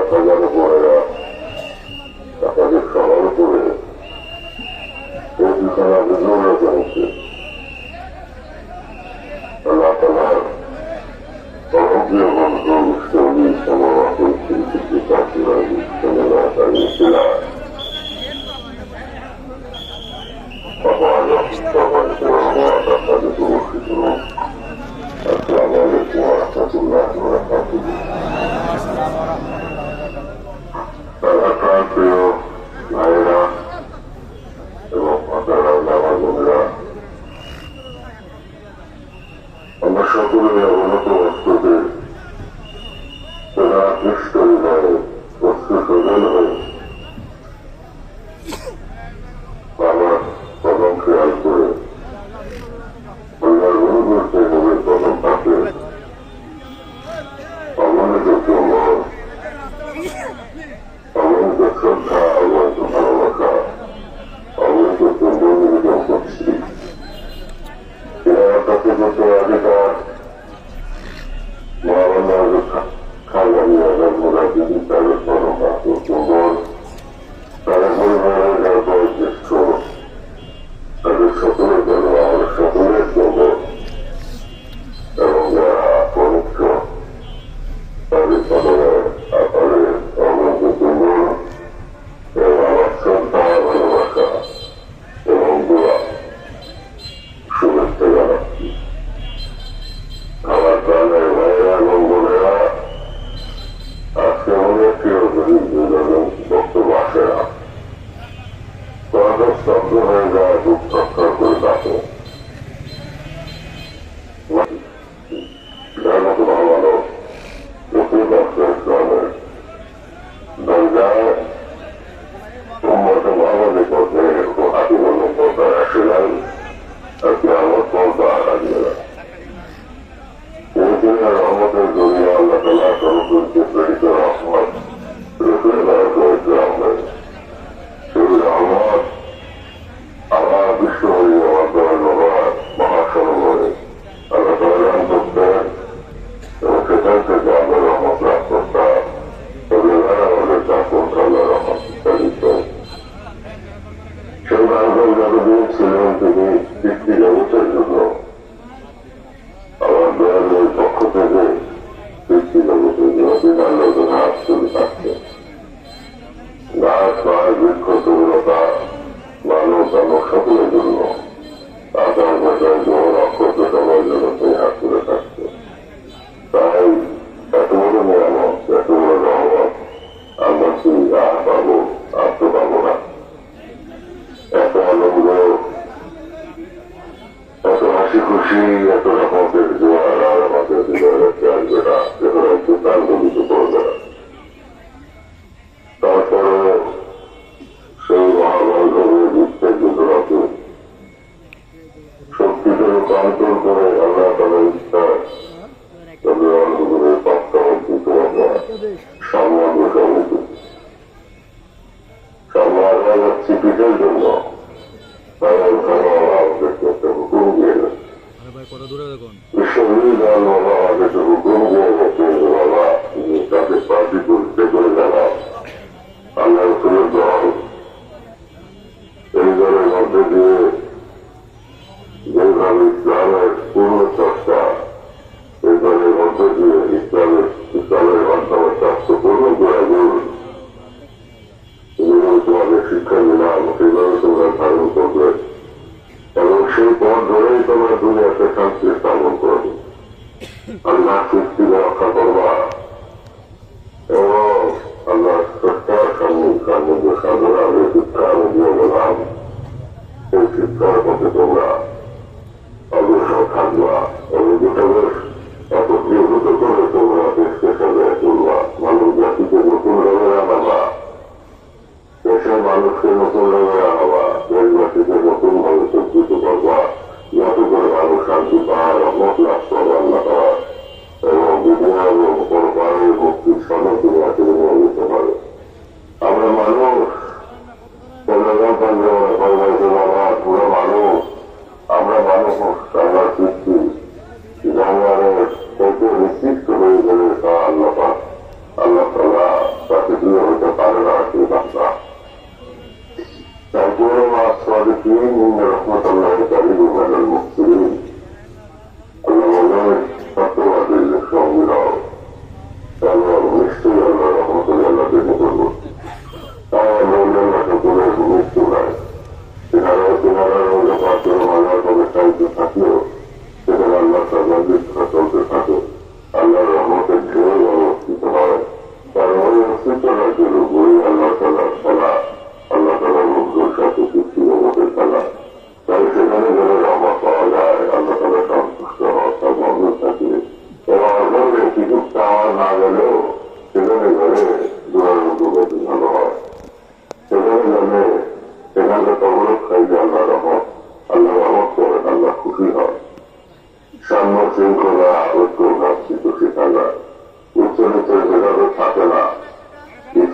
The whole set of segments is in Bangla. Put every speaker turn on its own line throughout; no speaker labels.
সাজানো পড়েরা আপনাদের সবার উপরে এই বিছানা বিদ্রোহ হচ্ছে আল্লাহ তালার পরমপ্রিয় বন্ধু সৌদি সমাবেশ প্রিয় ভাইয়েরা এবং মাতারা আমার বোনেরা, আমরা সকলে অবনত বস্তুতে তারা আকৃষ্ট হয়ে বস্তু সজল হয়ে বাবার কদম খেয়াল করে পরিবার গুরু করতে হবে কদম থাকে অগণিত চমন অগণিত শ্রদ্ধা অগণিত ভালোবাসা অগণিত চন্দন নিবেদন করছি। এরা কাছে করতে আগেকার মহাবন্ধার খাওয়ানিয়া জন্মরা দিদি তাদের পরমা চন্দন তারা পরিবারের যারা বয়োজ্যেষ্ঠ তাদের সকলের জন্য আমার সকলের জন্য এবং যারা পরোক্ষ তাদের পদে আপনাদের অগণিত চন্দন এবং আমার শ্রদ্ধা ভালোবাসা এবং দোয়া শুভেচ্ছা জানাচ্ছি। আমার প্রাণের ভাইয়েরা এবং বোনেরা, আজকে অনেক কেউ যদি বক্তব্য আসে না তাদের স্তব্ধ হয়ে যায় দুঃখ সৎকার করে থাকে যার মতো ভালো ভালো প্রতি বছর ইসলামের দরজায় উম্মতে মুহাম্মাদের পথে হাতি বন্য পর্দায় আসে নাই আর কি আমার পর্দা হারিয়ে না। এই দিনের রহমতের জড়িয়ে আল্লাহ তালা সর্বকে প্রেরিত রহমত রসুল আহমেদ সেই রহমত আমার বিশ্বহরি আমার দলের বাবার মহাসরোবরে আল্লাহ তালা দান করতেন এবং সেখান থেকে আমরা রহমত লাভ করতাম। তবে আমাদের চাকর আল্লাহ রহমত ইত্যাদিত সেই মানুষের যতদিন ছিলেন তিনি সৃষ্টি জগতের জন্য আমার দয়ালের পক্ষ থেকে সৃষ্টি জগতের জন্য বিভিন্ন ঘাস চলে থাকছে। গাছ পায় বৃক্ষ তরুণতা মানব দানব সকলের জন্য আকার ভাষার জন্য নক্ষত্র সবার জন্য তিনি হাত তুলে থাকছে। তাই এত বড় নিয়ামত এত বড় রহমত আমরা কি আর পাবো আর তো পাবো না। এত আনন্দ এত হাসি খুশি এত রকমের জোয়ার আর আমাদের হৃদয়ে আসবে না, যখন একটু তার গলিত করবে না। তারপরে সেই মহাবন্ধবের যুদ্ধের যুদ্ধরাকে শক্তিতে রূপান্তর করে আল্লাহ তাদের ইচ্ছায় তাদের অন্ধগুলোর পাত্রাবর্তিত সম্মান বসাবত সম্মান যাচ্ছি পিঠের জন্য হুকুম দিয়ে গেছে বিশ্ববিদ্যালয় বাবা আমাদেরকে হুকুম দিয়ে গেছে বাবা তাকে পার্টি করতে করে যারা আল্লাহ রসুলের দল এই দলের মধ্যে দিয়ে যেভাবে ইসলামের পূর্ণ চর্চা এই দলের মধ্যে দিয়ে ইসলামের মাধ্যমে স্বাস্থ্য পূর্ণ করে তোমাদের শিক্ষা দিলাম সেইভাবে তোমরা ধারণ করবে এবং সেই পথ ধরেই তোমরা দুনিয়াতে শান্তি স্থাপন করবে। আল্লাহ সৃষ্টি রক্ষা করবা এবং আল্লাহ স্রষ্টার সামনে সাধনা শিক্ষা আমি দিয়ে বললাম সেই শিক্ষার পথে তোমরা অগ্রসর থাকবা এবং যেটাকে একত্রীভূত করে তোমরা দেশকে সাজায় তুলবা, মানব জাতিকে নতুন রঙে আনাবা, দেশের মানুষকে নতুন রঙে আনাবা, দেশবাসীকে নতুন ভাবে সজ্জিত করবা, যাতে করে মানুষ শান্তি পায় রহমত লাভ করবে আল্লাহ তাআলা এবং দুনিয়া এবং পরকালের মুক্তির সনদ দুনিয়াতে নিয়ে যেতে পারে। আমরা মানুষ পুরো মানুষ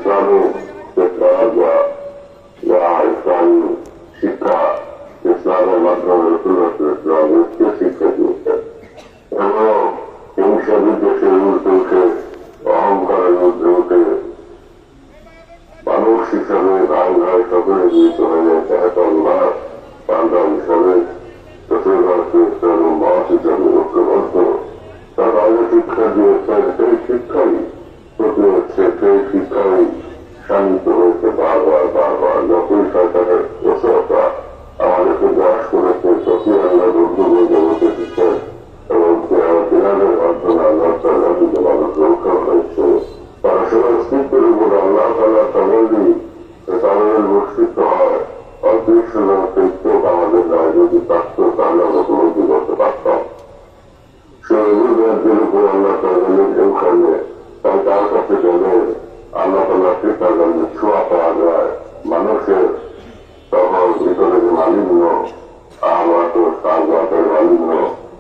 ইসলামী ইসলামী শিক্ষা ইসলামের মাধ্যমে ইসলামকে শিক্ষা দিয়েছেন এবং হিংসা বিদ্বেষের ঊর্ধ্বে উঠে অহংকারের ঊর্ধ্বে উঠে মানুষ হিসাবে ভাই ভাই সকলে মিলিত হয়ে আল্লাহ বান্দা হিসাবে মাস হিসাবে ঐক্যবদ্ধ তার আগে শিক্ষা দিয়েছেন সেই শিক্ষাই প্রতি হচ্ছে সেই শিক্ষাই শানিত হয়েছে বারবার বারবার যতই সরকারের প্রসরতা আমাদেরকে গ্রাস করেছে ততই আল্লাহ রুদ্ধ বলতে বসেছেন এবং তেনাদের মাধ্যমে আল্লাহ তাআলা দিকে মানুষ রক্ষা হয়েছে তারা সেটা অস্তিত্বের উপর আল্লাহ তাআলা তাদেরই তাদের বর্ষিত হয় অদৃশ্য চোখ আমাদের নয় যদি থাকতো তাহলে আমরা উপলব্ধি করতে পারতাম সেই অভিজ্ঞানের উপর আল্লাহ তাআলা ঢেউ খাইয়ে তাই তার কাছে গেলে আল্লাহ তাআলা তাদের ছোঁয়া পাওয়া যায় মানুষের তখন ভিতরে যে মালিন্য আহ্বাত সাহবাতের মালিন্য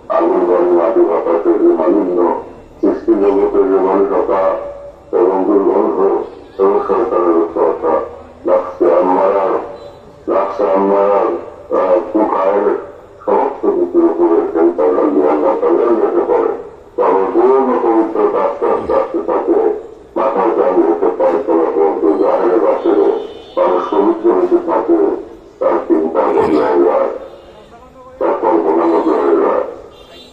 আগুন বাড়ি মাটি বাতাসের যে মালিন্য সৃষ্টি জগতের যে মালিকতা এবং দুর্গন্ধ এবং সরকারের উৎসবতা লাগছে আমার কুখায়ের সমস্ত কিছুর উপরে চিন্তা লাগিয়ে আল্লাহ তাদের যেতে পারে তবে পূর্ণ পবিত্রতা আস্তে আস্তে আসতে থাকে মাথার চাঁদ হতে পারে তোলা পর্যন্ত জাহের বাসেরও মানুষ পবিত্র হতে থাকে তার চিন্তা বদলে যায় তার কল্পনা বদলে যায়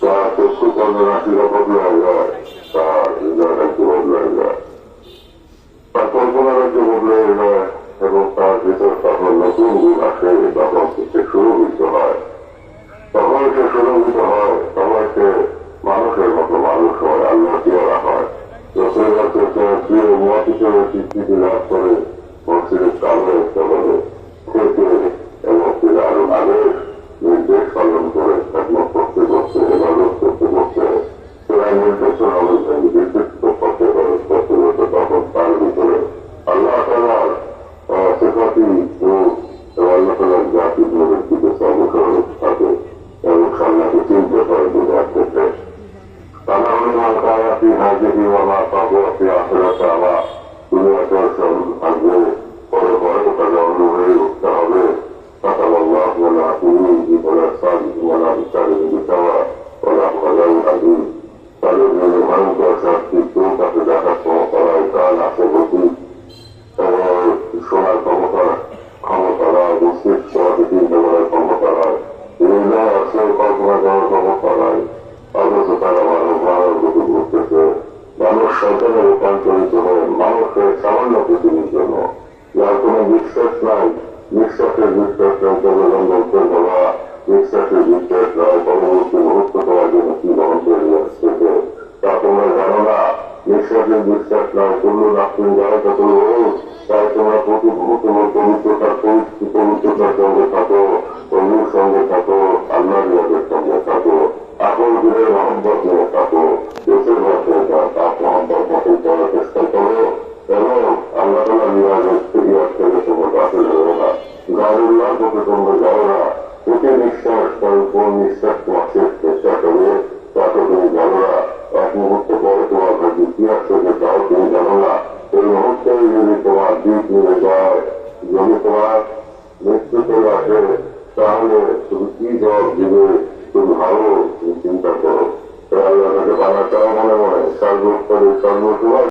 তার চক্ষু কর্মনাশিকা বদলে যায় তার হৃদয় রাজ্য বদলে যায় তার কল্পনা রাজ্য বদলে যায় এবং তার ভিতর তখন নতুন গুণ আসে তখন সে সুরভিত হয় তখন সে সুরভিত হয় তখন সে মানুষের মতো মানুষ হয় আল্লাহ পেয়ারা হয় প্রিয় মত হিসেবে স্বীকৃতি লাভ করে মসজিদের কামড়ে চলে থেকে এবং তিনি আরো আদেশ নির্দেশ পালন করে একমত করতে করতে এবাদত করতে করতে সেলাই নির্দেশন অবস্থায় নির্দিষ্ট পথে করতে করতে তখন তার ভিতরে আল্লাহ তাআলার সেফাতি এবং আল্লাহ তাআলার জাতি ব্যক্তিকে সর্বসর্ব থাকে এবং সামনাকে চিনতে পারে বিদায় করতে তারা في هذه وما قضوا في آخرة ما دنيا ترسل থাকবে পরে পরে তারা অনুভবে উঠতে হবে قتل الله ولا تؤمن ولا صادق ولا بشارك بسوا ولا خلال عظيم তাদের জন্য ভয়ঙ্কর শাস্তি কেউ তাকে দেখার ক্ষমতারায় কাল আশেপাশে শোনার ক্ষমতারায় নিশ্চিত সমাজে চিন্তা করার ক্ষমতারায় হৃদয় আসলে কল্পনা করার ক্ষমতারায় অথচ তারা মানব গতি ঘুরতেছে মানুষ সরকারে রূপান্তরিত হয়ে মানুষের সামান্য পৃথিবীর জন্য যার কোন বিশ্বাস নাই বিশ্বাসের বিশ্বাস নাই প্রবলন করতে বলা বিশ্বাসের বিশ্বাস নাই পরবর্তী মুহূর্ত করার জন্য কি গ্রহণ করে আসতেছে তা তোমরা জানো না বিশ্বাসের বিশ্বাস নাই করলো নাস্তিন যারা কত তাই তোমরা প্রতি তোমার পবিত্রতার পবিত্রতার সঙ্গে থাকো প্রভুর সঙ্গে থাকো আল্লাহ রিয়াদের সঙ্গে থাকো আপন দিনের মহব্বত নিয়ে থাকো দেশের মধ্যে তার মহব্বত মতন করার চেষ্টা করো এবং আল্লাহ তাআলা রিয়াজ থেকে তোমরা বাতিল হো না গারুল্লাহর পথে তোমরা যাও না প্রতি নিঃশ্বাস কোন নিঃশ্বাস তোমার শেষ চেষ্টা করবে তাতে তুমি জানো না এক মুহূর্ত পরে তোমার ভাগ্য কি আসছে তাও তুমি জানো না এই মুহূর্তে যদি তোমার দিক মিলে যায় যদি তোমার মৃত্যু চলে আসে তাহলে তুমি কি জবাব দিবে তুমি ভালো তুমি চিন্তা করো আল্লাহ তাকে বানাটাও মনে মনে সর্বোত্তরে সর্বসময়